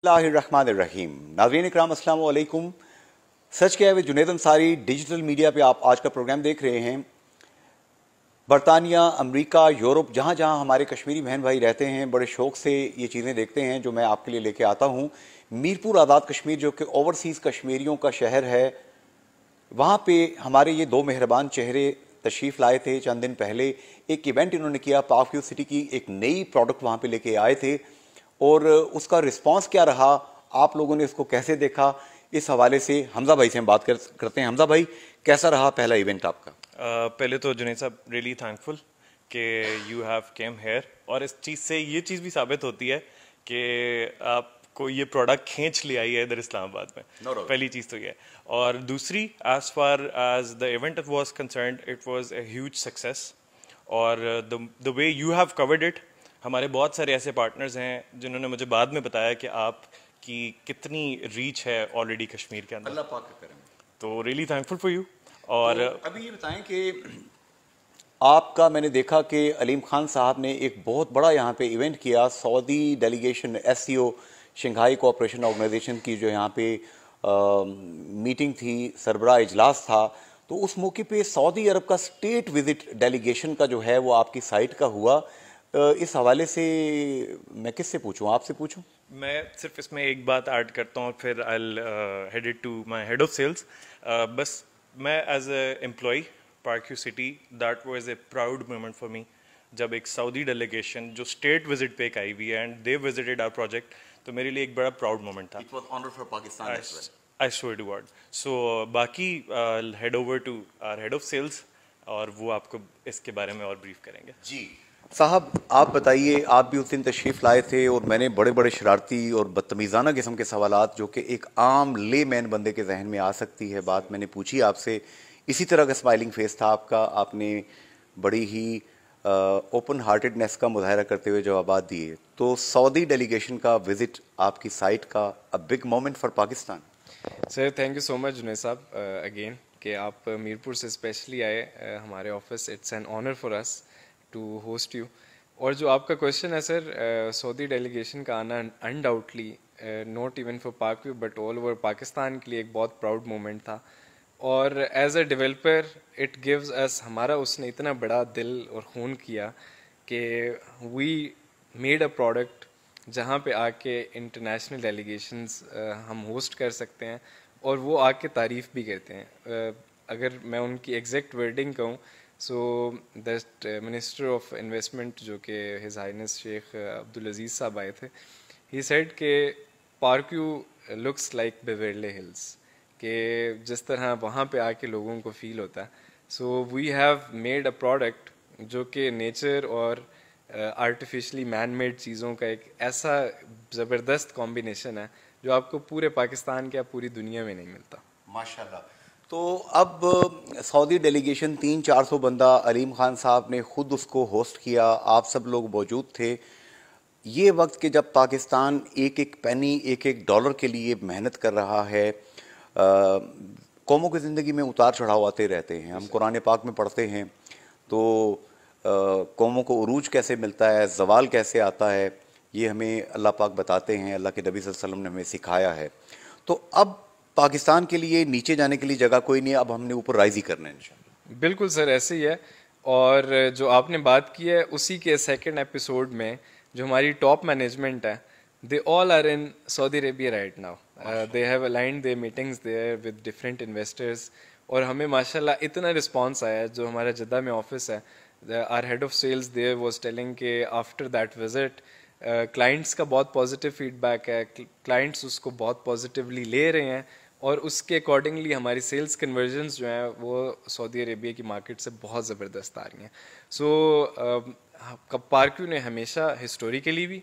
اللہ الرحمن الرحیم ناظرین اکرام السلام علیکم. سچ کیا ہے جنید انصاری ڈیجیٹل میڈیا پہ آپ آج کا پروگرام دیکھ رہے ہیں. برطانیہ، امریکہ، یورپ، جہاں جہاں ہمارے کشمیری بہن بھائی رہتے ہیں بڑے شوق سے یہ چیزیں دیکھتے ہیں جو میں آپ کے لیے لے کے آتا ہوں. میرپور آزاد کشمیر جو کہ اوورسیز کشمیریوں کا شہر ہے، وہاں پہ ہمارے یہ دو مہربان چہرے تشریف لائے تھے. چند دن پہلے ایک ایونٹ انہوں نے کیا، پاک ویو سٹی کی ایک نئی پروڈکٹ وہاں پہ لے کے آئے تھے، اور اس کا رسپانس کیا رہا، آپ لوگوں نے اس کو کیسے دیکھا، اس حوالے سے حمزہ بھائی سے ہم بات کرتے ہیں. حمزہ بھائی، کیسا رہا پہلا ایونٹ آپ کا؟ پہلے تو جنید صاحب ریئلی تھینکفل کہ یو ہیو کیم ہیئر، اور اس چیز سے یہ چیز بھی ثابت ہوتی ہے کہ آپ کو یہ پروڈکٹ کھینچ لے آئی ہے ادھر اسلام آباد میں. پہلی چیز تو یہ ہے، اور دوسری as far as the event was concerned it was a huge success. اور the way you have covered it, ہمارے بہت سارے ایسے پارٹنرز ہیں جنہوں نے مجھے بعد میں بتایا کہ آپ کی کتنی ریچ ہے آلریڈی کشمیر کے اندر. اللہ پاک کا کرم. تو ریئلی تھینکفل فار یو. اور ابھی یہ بتائیں کہ آپ کا میں نے دیکھا کہ علیم خان صاحب نے ایک بہت بڑا یہاں پہ ایونٹ کیا، Saudi delegation SCO Shanghai cooperation organisation کی جو یہاں پہ میٹنگ تھی، سربراہ اجلاس تھا، تو اس موقع پہ سعودی عرب کا اسٹیٹ وزٹ ڈیلیگیشن کا جو ہے وہ آپ کی سائٹ کا ہوا. اس حوالے سے میں کس سے پوچھوں، آپ سے پوچھوں؟ میں صرف اس میں ایک بات ایڈ کرتا ہوں، پھر I had it to my head of sales. بس میں as a employee Park View City, that was a proud moment for me جب ایک سعودی ڈیلیگیشن جو اسٹیٹ وزٹ پہ ایک آئی ہوئی ہے and they visited our project, تو میرے لیے ایک بڑا پراؤڈ مومنٹ تھا. It was honor for Pakistan as well. I swear to God. So باقی head over to our head of sales, اور وہ آپ کو اس کے بارے میں اور بریف کریں گے. جی صاحب، آپ بتائیے، آپ بھی اس دن تشریف لائے تھے اور میں نے بڑے بڑے شرارتی اور بدتمیزانہ قسم کے سوالات جو کہ ایک عام لے مین بندے کے ذہن میں آ سکتی ہے بات، میں نے پوچھی آپ سے. اسی طرح کا اسمائلنگ فیس تھا آپ کا، آپ نے بڑی ہی اوپن ہارٹیڈنیس کا مظاہرہ کرتے ہوئے جوابات دیے. تو سعودی ڈیلیگیشن کا وزٹ آپ کی سائٹ کا big moment for Pakistan. Sir thank you so much Junaid sahab again کہ آپ میرپور سے اسپیشلی آئے ہمارے office. It's an honour for us to host you. اور جو آپ کا کویشچن ہے سر، سعودی ڈیلیگیشن کا آنا undoubtedly not even for Park View but all over Pakistan کے لیے ایک بہت پراؤڈ مومنٹ تھا. اور as a developer it gives us, ہمارا اس نے اتنا بڑا دل اور خون کیا کہ وی میڈ اے پروڈکٹ جہاں پہ آ کے انٹرنیشنل ڈیلیگیشنز ہم ہوسٹ کر سکتے ہیں، اور وہ آ کے تعریف بھی کرتے ہیں. اگر میں ان کی ایگزیکٹ ورڈنگ کہوں، so that minister of investment جو کہ ہز ہائنس شیخ عبدالعزیز صاحب آئے تھے، ہی سیڈ کہ park you looks like Beverley Hills, کہ جس طرح وہاں پہ آ کے لوگوں کو فیل ہوتا ہے. So we have made a product جو کہ نیچر اور آرٹیفیشلی مین میڈ چیزوں کا ایک ایسا زبردست کمبینیشن ہے جو آپ کو پورے پاکستان کے یا پوری دنیا میں نہیں ملتا. ماشاءاللہ. تو اب سعودی ڈیلیگیشن 300-400 بندہ، علیم خان صاحب نے خود اس کو ہوسٹ کیا، آپ سب لوگ موجود تھے. یہ وقت کہ جب پاکستان ایک ایک پینی، ایک ایک ڈالر کے لیے محنت کر رہا ہے، قوموں کی زندگی میں اتار چڑھاؤ آتے رہتے ہیں. ہم قرآن پاک میں پڑھتے ہیں تو قوموں کو عروج کیسے ملتا ہے، زوال کیسے آتا ہے، یہ ہمیں اللہ پاک بتاتے ہیں، اللہ کے نبی صلی اللہ علیہ وسلم نے ہمیں سکھایا ہے. تو اب پاکستان کے لیے نیچے جانے کے لیے جگہ کوئی نہیں ہے، اب ہم نے اوپر رائز ہی کرنا ہے انشاءاللہ. بالکل سر ایسے ہی ہے. اور جو آپ نے بات کی ہے اسی کے سیکنڈ ایپیسوڈ میں جو ہماری ٹاپ مینجمنٹ ہے، they all are in Saudi Arabia right now. They have aligned their meetings there with different investors. اور ہمیں ماشاءاللہ اتنا رسپانس آیا ہے. جو ہمارا جدہ میں آفس ہے، our head of sales there was telling کہ after that visit کلائنٹس کا بہت پازیٹیو فیڈ بیک ہے، کلائنٹس اس کو بہت پازیٹیولی لے رہے ہیں، اور اس کے اکارڈنگلی ہماری سیلس کنورژنس جو ہیں وہ سعودی عربیہ کی مارکیٹ سے بہت زبردست آ رہی ہیں. سو پارکیو نے ہمیشہ ہسٹوریکلی بھی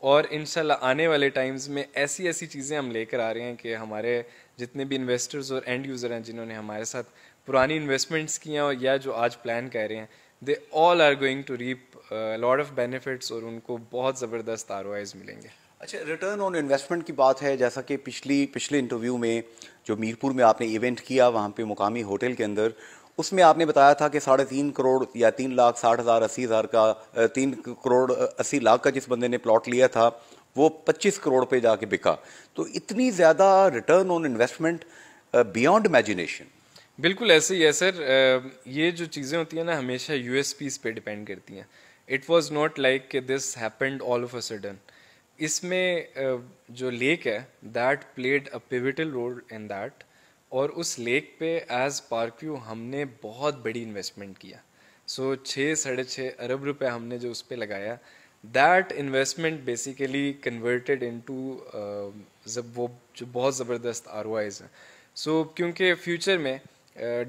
اور انشاءاللہ آنے والے ٹائمز میں ایسی ایسی چیزیں ہم لے کر آ رہے ہیں کہ ہمارے جتنے بھی انویسٹرز اور اینڈ یوزر ہیں جنہوں نے ہمارے ساتھ پرانی انویسٹمنٹس کی ہیں اور یا جو آج پلان کر رہے ہیں، they all are going to reap lot of benefits, اور ان کو بہت زبردست ROIs ملیں گے. اچھا، ریٹرن آن انویسٹمنٹ کی بات ہے، جیسا کہ پچھلے انٹرویو میں جو میرپور میں آپ نے ایونٹ کیا وہاں پہ مقامی ہوٹل کے اندر، اس میں آپ نے بتایا تھا کہ 3.5 کروڑ یا 3,60,000 80,000 کا 3 کروڑ 80 لاکھ کا جس بندے نے پلاٹ لیا تھا وہ 25 کروڑ پہ جا کے بکا. تو اتنی زیادہ return on investment beyond imagination. بالکل ایسے ہی ہے سر. یہ جو چیزیں ہوتی ہیں نا ہمیشہ یو ایس پیز پہ ڈپینڈ کرتی ہیں. اٹ واز ناٹ لائک کہ this happened all of a sudden. اس میں جو لیک ہے that played a pivotal role in that. اور اس لیک پہ ایز پارکیو ہم نے بہت بڑی انویسٹمنٹ کیا. سو 6-6.5 ارب روپے ہم نے جو اس پہ لگایا, that investment basically converted into وہ جو بہت زبردست آر او آئیز ہیں. سو کیونکہ فیوچر میں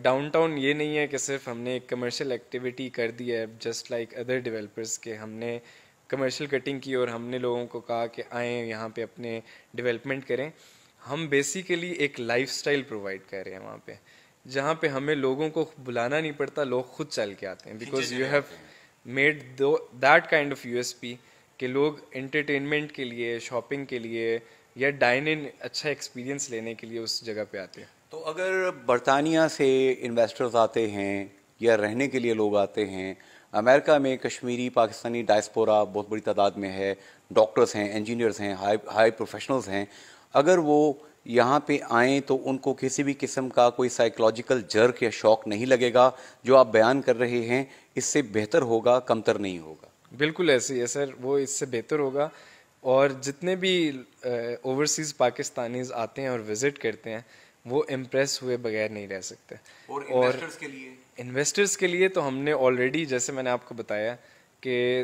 ڈاؤن ٹاؤن یہ نہیں ہے کہ صرف ہم نے ایک کمرشل ایکٹیویٹی کر دی ہے جسٹ لائک ادر ڈیولپرس کے. ہم نے کمرشل کٹنگ کی اور ہم نے لوگوں کو کہا کہ آئیں یہاں پہ اپنے ڈیولپمنٹ کریں. ہم بیسیکلی ایک لائف اسٹائل پرووائڈ کر رہے ہیں وہاں پہ, جہاں پہ ہمیں لوگوں کو بلانا نہیں پڑتا, لوگ خود چل کے آتے ہیں. Because you have made that kind of U S P کہ لوگ انٹرٹینمنٹ کے لیے, شاپنگ کے لیے یا ڈائن ان اچھا ایکسپیرینس لینے کے لیے اس جگہ پہ آتے ہیں. تو اگر برطانیہ سے انویسٹرز آتے ہیں یا رہنے کے لیے لوگ آتے ہیں, امریکہ میں کشمیری پاکستانی ڈائسپورا بہت بڑی تعداد میں ہے, ڈاکٹرز ہیں, انجینئرز ہیں, ہائی پروفیشنلز ہیں, اگر وہ یہاں پہ آئیں تو ان کو کسی بھی قسم کا کوئی سائیکولوجیکل جرک یا شوق نہیں لگے گا؟ جو آپ بیان کر رہے ہیں اس سے بہتر ہوگا, کمتر نہیں ہوگا؟ بالکل ایسے ہی ہے سر, وہ اس سے بہتر ہوگا. اور جتنے بھی اوورسیز پاکستانیز آتے ہیں اور وزٹ کرتے ہیں وہ امپریس ہوئے بغیر نہیں رہ سکتے. اور انویسٹرز کے لیے؟ انویسٹرز کے لیے تو ہم نے آلریڈی جیسے میں نے آپ کو بتایا کہ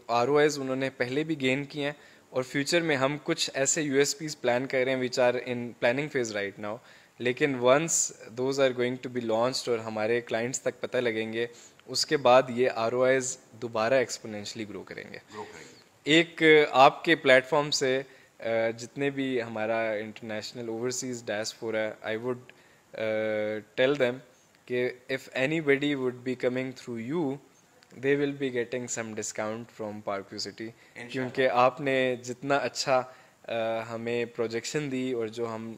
آر او آئیز انہوں نے پہلے بھی گین کیے ہیں, اور فیوچر میں ہم کچھ ایسے یو ایس پیز پلان کر رہے ہیں which are in planning phase right now. لیکن once those are going to be launched اور ہمارے کلائنٹس تک پتہ لگیں گے, اس کے بعد یہ آر او آئیز دوبارہ ایکسپونینشلی گرو کریں گے. ایک آپ کے پلیٹ فارم سے جتنے بھی ہمارا انٹرنیشنل اوورسیز ڈائسپورا ہے, آئی ووڈ ٹیل دیم کہ if anybody would be coming through you they will be getting some discount from Park View City. کیونکہ آپ نے جتنا اچھا ہمیں پروجیکشن دی, اور جو ہم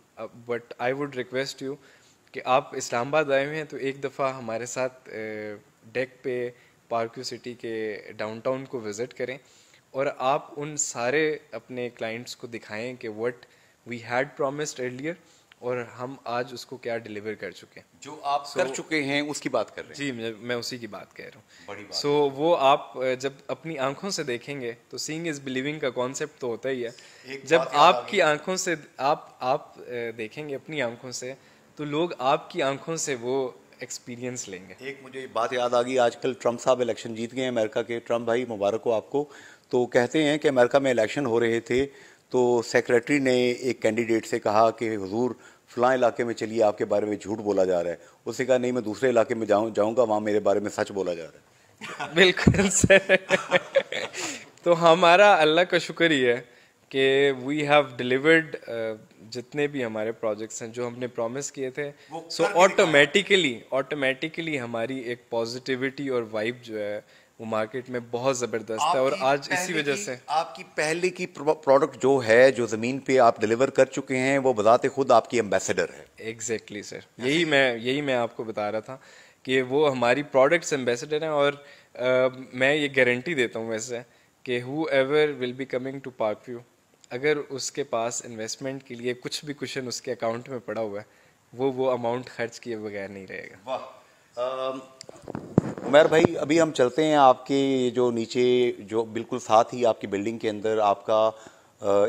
but I would request you کہ آپ اسلام آباد آئے ہوئے ہیں تو ایک دفعہ ہمارے ساتھ ڈیک پہ پارکیو سٹی کے ڈاؤن ٹاؤن کو وزٹ کریں, اور آپ ان سارے اپنے کلائنٹس کو دکھائیں کہ what we had promised earlier اور ہم آج اس کو کیا ڈیلیور کر چکے ہیں. جو آپ کر چکے ہیں اس کی بات کر رہے ہیں؟ جی میں اسی کی بات کہہ رہا ہوں. بڑی بات. سو وہ آپ جب اپنی آنکھوں سے دیکھیں گے تو سینگ از بلیونگ کا کانسیپٹ تو ہوتا ہی ہے. جب آپ کی آنکھوں سے آپ دیکھیں گے اپنی آنکھوں سے تو لوگ آپ کی آنکھوں سے وہ ایکسپیرینس لیں گے. ایک مجھے بات یاد آ گئی, آج کل ٹرمپ صاحب الیکشن جیت گئے ہیں امریکہ کے. ٹرمپ بھائی مبارک ہو آپ کو. تو کہتے ہیں کہ امریکہ میں الیکشن ہو رہے تھے تو سیکریٹری نے ایک کینڈیڈیٹ سے کہا کہ حضور فلاں علاقے میں چلیے, آپ کے بارے میں جھوٹ بولا جا رہا ہے. اس نے کہا نہیں, میں دوسرے علاقے میں جاؤں گا, وہاں میرے بارے میں سچ بولا جا رہا ہے. بالکل سر. تو ہمارا اللہ کا شکر ہی ہے کہ وی ہیو ڈیلیورڈ جتنے بھی ہمارے پروجیکٹس ہیں جو ہم نے پرومس کیے تھے. سو آٹومیٹیکلی ہماری ایک پازیٹیوٹی اور وائب جو ہے وہ مارکیٹ میں بہت زبردست ہے. اور آج اسی وجہ سے آپ کی پہلے کی پروڈکٹ جو ہے, جو زمین پہ آپ ڈیلیور کر چکے ہیں, وہ بذات خود آپ کی ایمبیسڈر ہے. ایگزیکٹلی سر, یہی میں آپ کو بتا رہا تھا کہ وہ ہماری پروڈکٹس ایمبیسڈر ہیں. اور میں یہ گارنٹی دیتا ہوں ویسے کہ whoever will be coming to Park View, اگر اس کے پاس انویسٹمنٹ کے لیے کچھ بھی کشن اس کے اکاؤنٹ میں پڑا ہوا ہے وہ اماؤنٹ خرچ کیے بغیر نہیں رہے گا. واہ. عمیر بھائی, ابھی ہم چلتے ہیں آپ کے جو نیچے, جو بالکل ساتھ ہی آپ کی بلڈنگ کے اندر آپ کا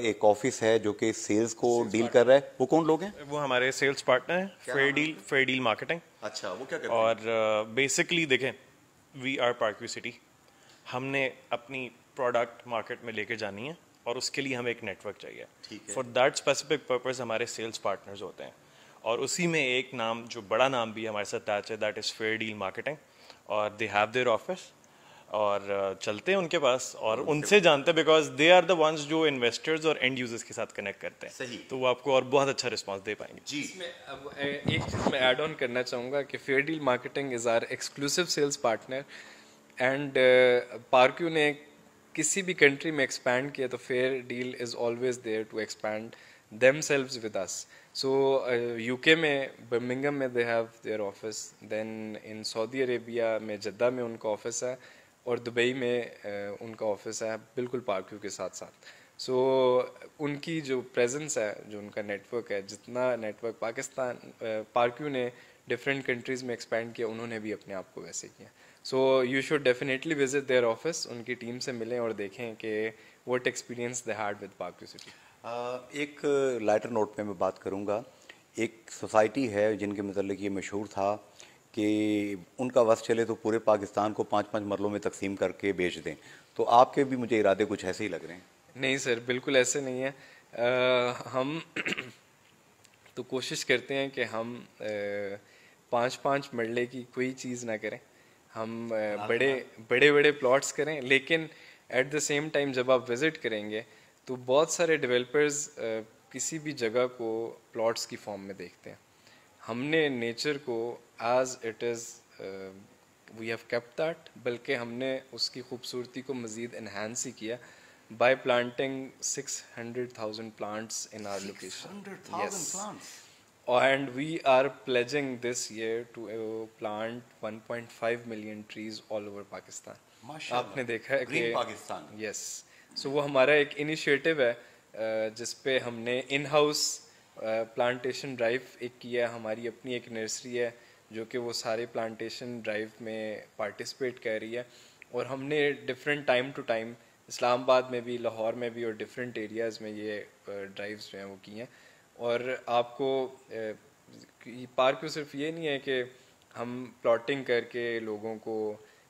ایک آفس ہے جو کہ سیلز کو ڈیل کر رہا ہے. وہ کون لوگ ہیں؟ وہ ہمارے سیلز پارٹنر ہیں, فیئر ڈیل مارکیٹنگ. اچھا, وہ کیا کرتے ہیں؟ اور بیسکلی دیکھیں, وی آر پارکیو سٹی. ہم نے اپنی پروڈکٹ مارکیٹ میں لے کے جانی ہے اور اس کے لیے ہمیں ایک نیٹ ورک چاہیے. فار دیٹ اسپیسیفک پرپز ہمارے سیلز پارٹنرز ہوتے ہیں, اور اسی میں ایک نام جو بڑا نام بھی ہمارے ساتھ اٹیچ ہے, that is Fair Deal Marketing. اور دے ہیو دیئر آفس, اور چلتے ہیں ان کے پاس اور ان سے جانتے ہیں, because they are the ones جو انویسٹرز اور اینڈ یوزرز کے ساتھ کنیکٹ کرتے ہیں. صحیح. تو وہ آپ کو اور بہت اچھا رسپانس دے پائیں گے. جی. ایک چیز میں ایڈ آن کرنا چاہوں گا کہ Fair Deal Marketing is our exclusive sales partner, and Park View نے کسی بھی کنٹری میں ایکسپینڈ کیا تو Fair Deal is always there to expand themselves with us. So U K میں برمنگم میں they have their office, then in Saudi Arabia میں Jeddah میں ان کا آفس ہے, اور دبئی میں ان کا آفس ہے بالکل پارکیو کے ساتھ ساتھ. سو ان کی جو پریزنس ہے، جو ان کا نیٹ ورک ہے، جتنا نیٹ ورک پاکستان پارکیو نے ڈفرینٹ کنٹریز میں ایکسپینڈ کیا، انہوں نے بھی اپنے آپ کو ویسے کیا. So you should definitely visit their office, ان کی ٹیم سے ملیں اور دیکھیں کہ what experience they had with Park View City. ایک لائٹر نوٹ پہ میں بات کروں گا. ایک سوسائٹی ہے جن کے متعلق یہ مشہور تھا کہ ان کا وس چلے تو پورے پاکستان کو 5-5 مرلوں میں تقسیم کر کے بیچ دیں. تو آپ کے بھی مجھے ارادے کچھ ایسے ہی لگ رہے ہیں. نہیں سر، بالکل ایسے نہیں ہے. ہم تو کوشش کرتے ہیں کہ ہم 5-5 مرلے کی کوئی چیز نہ کریں. ہم بڑے پلاٹس کریں، لیکن ایٹ دا سیم ٹائم جب آپ وزٹ کریں گے تو بہت سارے ڈیولپرز کسی بھی جگہ کو پلاٹس کی فارم میں دیکھتے ہیں. ہم نے نیچر کو as it is we have kept that, بلکہ ہم نے اس کی خوبصورتی کو مزید انہینس ہی کیا by planting 600,000 plants in our location. 600,000 plants. And we are pledging this year to plant 1.5 million trees all over Pakistan. آپ نے دیکھا ہے کہ پاکستان. یس. سو وہ ہمارا ایک انیشیٹو ہے جس پہ ہم نے ان ہاؤس پلانٹیشن ڈرائیو ایک کیا. ہماری اپنی ایک نرسری ہے جو کہ وہ سارے پلانٹیشن ڈرائیو میں پارٹیسپیٹ کر رہی ہے. اور ہم نے ڈفرینٹ ٹائم ٹو ٹائم اسلام آباد میں بھی، لاہور میں بھی اور ڈفرینٹ ایریاز میں یہ ڈرائیوز جو ہیں وہ کی ہیں. اور آپ کو پارک میں صرف یہ نہیں ہے کہ ہم پلاٹنگ کر کے لوگوں کو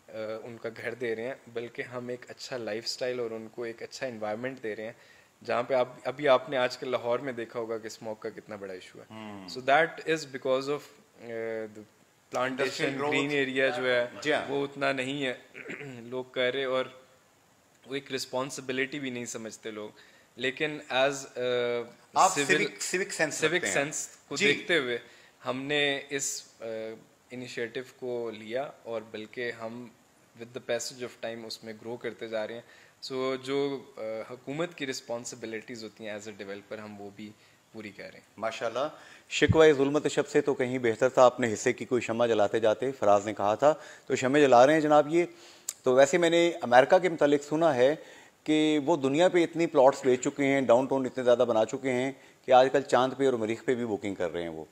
ان کا گھر دے رہے ہیں، بلکہ ہم ایک اچھا لائف سٹائل اور ان کو ایک اچھا انوائرمنٹ دے رہے ہیں جہاں پہ ابھی آپ نے آج کل لاہور میں دیکھا ہوگا کہ اسموک کا کتنا بڑا ایشو ہے. So that is because of plantation. Green area جو ہے وہ اتنا نہیں ہے لوگ کر رہے، اور وہ ایک رسپانسبلٹی بھی نہیں سمجھتے لوگ. لیکن ایز سیوک سینس کو دیکھتے ہوئے ہم نے اس انیشیٹو کو لیا، اور بلکہ ہم with the passage of time اس میں گرو کرتے جا رہے ہیں. سو جو حکومت کی رسپانسبلٹیز ہوتی ہیں ایز اے ڈیولپر، ہم وہ بھی پوری کر رہے ہیں. ماشاءاللہ. شکوہ ظلمت شب سے تو کہیں بہتر تھا اپنے حصے کی کوئی شمع جلاتے جاتے، فراز نے کہا تھا. تو شمع جلا رہے ہیں جناب یہ. تو ویسے میں نے امریکہ کے متعلق سنا ہے کہ وہ دنیا پہ اتنی پلاٹس بیچ چکے ہیں، ڈاؤن ٹاؤن اتنے زیادہ بنا چکے ہیں کہ آج کل چاند پہ اور مریخ پہ بھی بکنگ کر رہے ہیں وہ.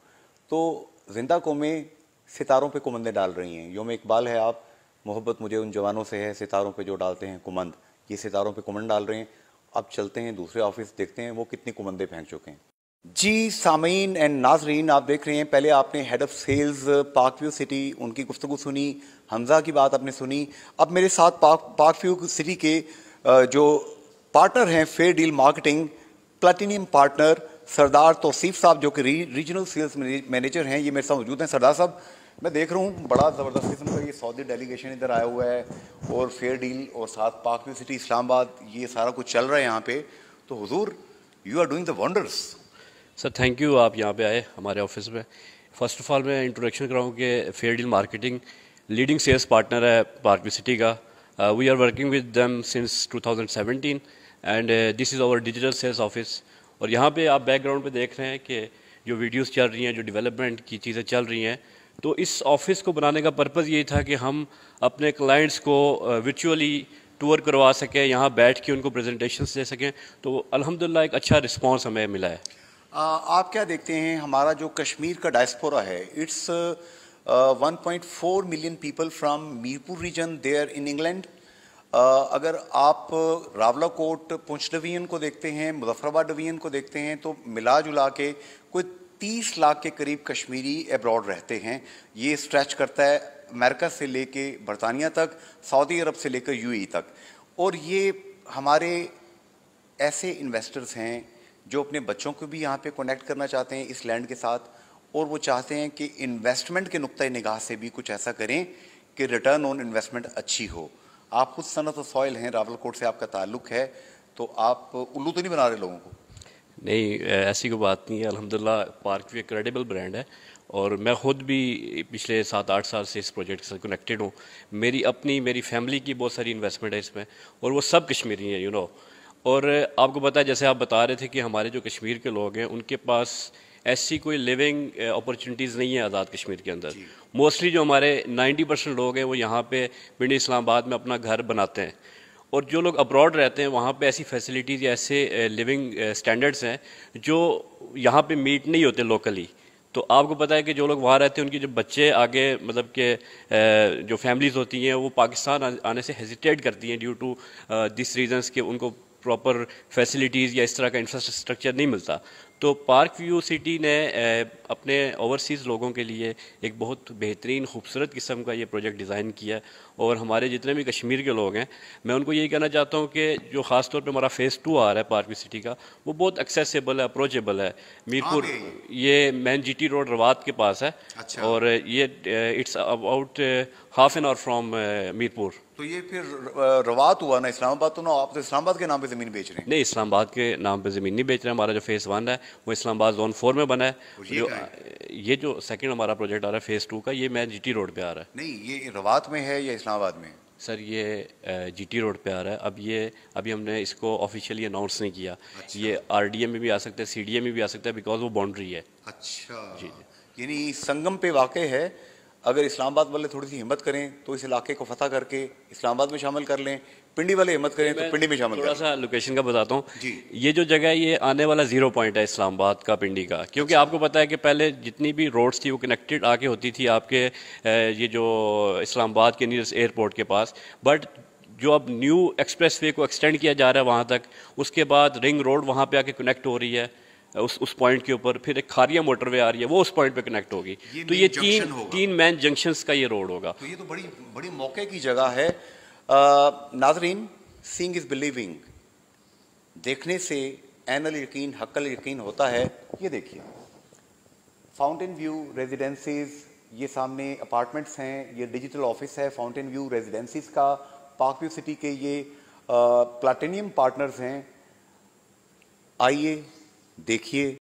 تو زندہ قومیں ستاروں پہ کمندیں ڈال رہی ہیں. یوم اقبال ہے آپ، محبت مجھے ان جوانوں سے ہے ستاروں پہ جو ڈالتے ہیں کمند. یہ ستاروں پہ کمند ڈال رہے ہیں. اب چلتے ہیں دوسرے آفس، دیکھتے ہیں وہ کتنی کمندیں پھینک چکے ہیں. جی سامعین اینڈ ناظرین، آپ دیکھ رہے ہیں پہلے آپ نے head of sales Park View City ان کی گفتگو سنی، حمزہ کی بات آپ نے سنی. اب میرے ساتھ پارک ویو سٹی کے جو پارٹنر ہیں Fair Deal Marketing platinum partner Sardar Tauseef صاحب، جو کہ ریجنل سیلز مینیجر ہیں، یہ میرے ساتھ موجود ہیں. سردار صاحب، میں دیکھ رہا ہوں بڑا زبردست قسم کا یہ سعودی ڈیلیگیشن ادھر آیا ہوا ہے، اور فیئر ڈیل اور ساتھ پارک ویو سٹی اسلام آباد، یہ سارا کچھ چل رہا ہے یہاں پہ. تو حضور، you are doing the wonders. Sir thank you, آپ یہاں پہ آئے ہمارے آفس میں. فرسٹ آف آل میں انٹروڈکشن کراؤں کہ Fair Deal Marketing leading sales partner ہے پارک ویو سٹی کا. We are working with them since 2017 and this is our digital sales office. اور یہاں پہ آپ بیک گراؤنڈ پہ دیکھ رہے ہیں کہ جو ویڈیوز چل رہی ہیں، جو ڈیولپمنٹ کی چیزیں چل رہی ہیں. تو اس آفس کو بنانے کا پرپز یہی تھا کہ ہم اپنے کلائنٹس کو ورچولی ٹور کروا سکیں، یہاں بیٹھ کے ان کو پریزنٹیشنس دے سکیں. تو الحمدللہ ایک اچھا رسپانس ہمیں ملا ہے. آپ کیا دیکھتے ہیں ہمارا جو کشمیر کا ڈائسپورا ہے، it's 1.4 million people from Mirpur region there in England. اگر آپ راولہ کوٹ پونچھ ڈویژن کو دیکھتے ہیں، مظفر آباد ڈویژن کو دیکھتے ہیں، تو ملا جلا کے کوئی 30 لاکھ کے قریب کشمیری ایبراڈ رہتے ہیں. یہ اسٹریچ کرتا ہے امریکہ سے لے کے برطانیہ تک، سعودی عرب سے لے کر UAE تک. اور یہ ہمارے ایسے انویسٹرز ہیں جو اپنے بچوں کو بھی یہاں پہ کنیکٹ کرنا چاہتے ہیں اس لینڈ کے ساتھ، اور وہ چاہتے ہیں کہ انویسٹمنٹ کے نقطۂ نگاہ سے بھی کچھ ایسا کریں کہ ریٹرن آن انویسٹمنٹ اچھی ہو. آپ خود صنعت و سوائل ہیں، راول کوٹ سے آپ کا تعلق ہے، تو آپ الو تو نہیں بنا رہے لوگوں کو؟ نہیں، ایسی کوئی بات نہیں ہے. الحمدللہ پارک بھی ایک کریڈیبل برانڈ ہے، اور میں خود بھی پچھلے 7-8 سال سے اس پروجیکٹ سے کنیکٹڈ ہوں. میری فیملی کی بہت ساری انویسٹمنٹ ہے اس میں، اور وہ سب کشمیری ہیں اور آپ کو پتہ ہے، جیسے آپ بتا رہے تھے کہ ہمارے جو کشمیر کے لوگ ہیں ان کے پاس ایسی کوئی لیونگ اپرچونیٹیز نہیں ہیں آزاد کشمیر کے اندر. موسٹلی جو ہمارے 90% لوگ ہیں وہ یہاں پہ پنڈی اسلام آباد میں اپنا گھر بناتے ہیں، اور جو لوگ ابراڈ رہتے ہیں وہاں پہ ایسی فیسلٹیز یا ایسے لیونگ اسٹینڈرڈس ہیں جو یہاں پہ میٹ نہیں ہوتے لوکلی. تو آپ کو پتہ ہے کہ جو لوگ وہاں رہتے ہیں ان کے جو بچے آگے مطلب کہ جو فیملیز ہوتی ہیں وہ پاکستان آنے سے ہیزیٹیٹ کرتی ہیں ڈیو ٹو دس ریزنس کہ ان کو پراپر فیسلٹیز یا اس طرح کا انفراسٹرکچر نہیں ملتا. تو پارک ویو سٹی نے اپنے اوورسیز لوگوں کے لیے ایک بہت بہترین خوبصورت قسم کا یہ پروجیکٹ ڈیزائن کیا. اور ہمارے جتنے بھی کشمیر کے لوگ ہیں میں ان کو یہی کہنا چاہتا ہوں کہ جو خاص طور پہ ہمارا فیز 2 آ رہا ہے پارک ویو سٹی کا وہ بہت ایکسیسیبل ہے, اپروچیبل ہے. میرپور یہ مین جی ٹی روڈ روات کے پاس ہے. اور یہ it's about half an hour from Mirpur. تو یہ پھر روات ہوا نا, اسلام آباد تو نا, آپ تو اسلام آباد کے نام پہ زمین بیچ رہے ہیں؟ نہیں, اسلام آباد کے نام پہ زمین نہیں بیچ رہے ہیں. ہمارا جو فیز 1 ہے وہ اسلام آباد زون 4 میں بنا ہے. یہ جو سیکنڈ ہمارا پروجیکٹ آ رہا ہے فیز 2 کا یہ مین جی ٹی روڈ پہ آ رہا ہے. نہیں, یہ روات میں ہے یا اسلام آباد میں؟ سر یہ جی ٹی روڈ پہ آ رہا ہے. ابھی ہم نے اس کو آفیشیلی اناؤنس نہیں کیا. یہ آر ڈی ایم میں بھی آ سکتا ہے, سی ڈی ایم میں بھی آ سکتا ہے, بیکاز وہ باؤنڈری ہے. اچھا جی, یعنی سنگم پہ واقع ہے. اگر اسلام آباد والے تھوڑی سی ہمت کریں تو اس علاقے کو فتح کر کے اسلام آباد میں شامل کر لیں, پنڈی والے ہمت کریں تو پنڈی میں شامل کر لیں. تھوڑا سا لوکیشن کا بتاتا ہوں. جی, یہ جو جگہ ہے یہ آنے والا 0 پوائنٹ ہے اسلام آباد کا پنڈی کا, کیونکہ آپ کو پتہ ہے کہ پہلے جتنی بھی روڈز تھی وہ کنیکٹڈ آ کے ہوتی تھی آپ کے یہ جو اسلام آباد کے نیئرسٹ ایئرپورٹ کے پاس. بٹ جو اب نیو ایکسپریس وے کو ایکسٹینڈ کیا جا رہا ہے وہاں تک, اس کے بعد رنگ روڈ وہاں پہ آ کے کنیکٹ ہو رہی ہے اس پوائنٹ کے اوپر, پھر ایک کھاریا موٹر وے آ رہی ہے وہ اس پوائنٹ پہ کنیکٹ ہوگی. تو یہ تین مین جنکشنز کا یہ روڈ ہوگا. تو یہ تو بڑی موقع کی جگہ ہے. ناظرین, سینگ از بلیونگ, دیکھنے سے عین الیقین حق الیقین ہوتا ہے. یہ دیکھیے فاؤنٹین ویو ریزیڈنسیز, یہ سامنے اپارٹمنٹس ہیں, یہ ڈیجیٹل آفس ہے فاؤنٹین ویو ریزیڈنسیز کا. پارک ویو سٹی کے یہ پلاٹینیم پارٹنرز ہیں. آئیے دیکھیے